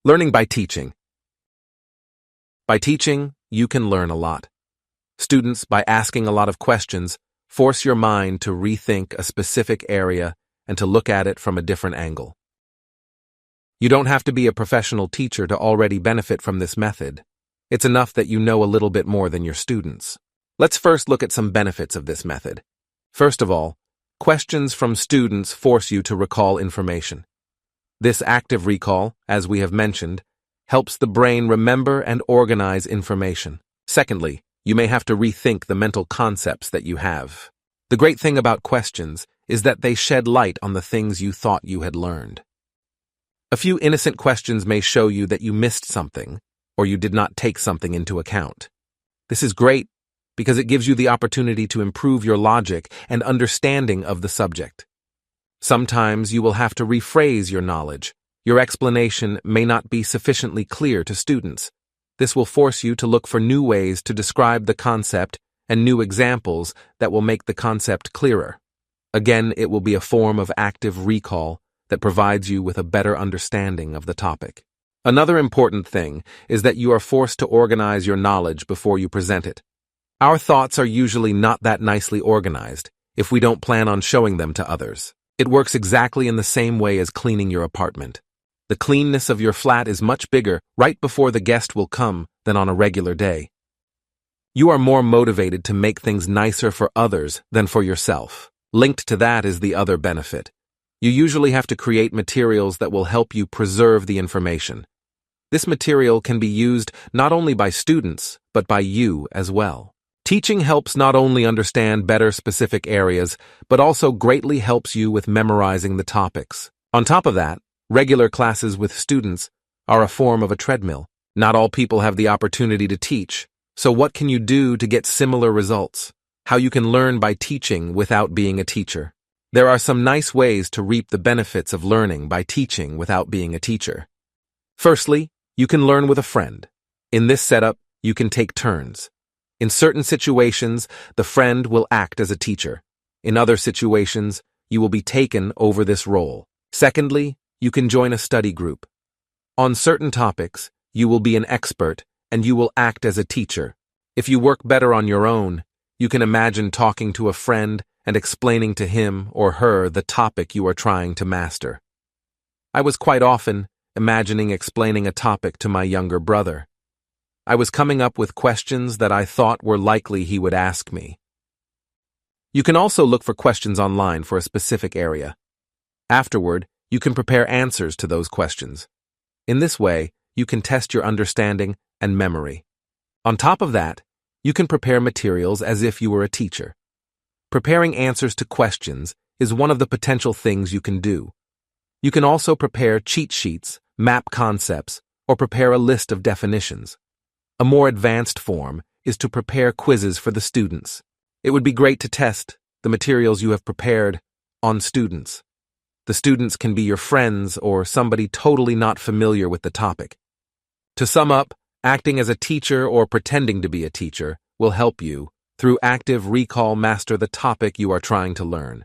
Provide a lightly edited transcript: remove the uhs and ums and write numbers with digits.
Learning by teaching. By teaching, you can learn a lot. Students, by asking a lot of questions, force your mind to rethink a specific area and to look at it from a different angle. You don't have to be a professional teacher to already benefit from this method. It's enough that you know a little bit more than your students. Let's first look at some benefits of this method. First of all, questions from students force you to recall information. This active recall, as we have mentioned, helps the brain remember and organize information. Secondly, you may have to rethink the mental concepts that you have. The great thing about questions is that they shed light on the things you thought you had learned. A few innocent questions may show you that you missed something, or you did not take something into account. This is great because it gives you the opportunity to improve your logic and understanding of the subject. Sometimes you will have to rephrase your knowledge. Your explanation may not be sufficiently clear to students. This will force you to look for new ways to describe the concept and new examples that will make the concept clearer. Again, it will be a form of active recall that provides you with a better understanding of the topic. Another important thing is that you are forced to organize your knowledge before you present it. Our thoughts are usually not that nicely organized if we don't plan on showing them to others. It works exactly in the same way as cleaning your apartment. The cleanness of your flat is much bigger right before the guest will come than on a regular day. You are more motivated to make things nicer for others than for yourself. Linked to that is the other benefit. You usually have to create materials that will help you preserve the information. This material can be used not only by students, but by you as well. Teaching helps not only understand better specific areas, but also greatly helps you with memorizing the topics. On top of that, regular classes with students are a form of a treadmill. Not all people have the opportunity to teach, so what can you do to get similar results? How you can learn by teaching without being a teacher. There are some nice ways to reap the benefits of learning by teaching without being a teacher. Firstly, you can learn with a friend. In this setup, you can take turns. In certain situations, the friend will act as a teacher. In other situations, you will be taken over this role. Secondly, you can join a study group. On certain topics, you will be an expert and you will act as a teacher. If you work better on your own, you can imagine talking to a friend and explaining to him or her the topic you are trying to master. I was quite often imagining explaining a topic to my younger brother. I was coming up with questions that I thought were likely he would ask me. You can also look for questions online for a specific area. Afterward, you can prepare answers to those questions. In this way, you can test your understanding and memory. On top of that, you can prepare materials as if you were a teacher. Preparing answers to questions is one of the potential things you can do. You can also prepare cheat sheets, map concepts, or prepare a list of definitions. A more advanced form is to prepare quizzes for the students. It would be great to test the materials you have prepared on students. The students can be your friends or somebody totally not familiar with the topic. To sum up, acting as a teacher or pretending to be a teacher will help you, through active recall, master the topic you are trying to learn.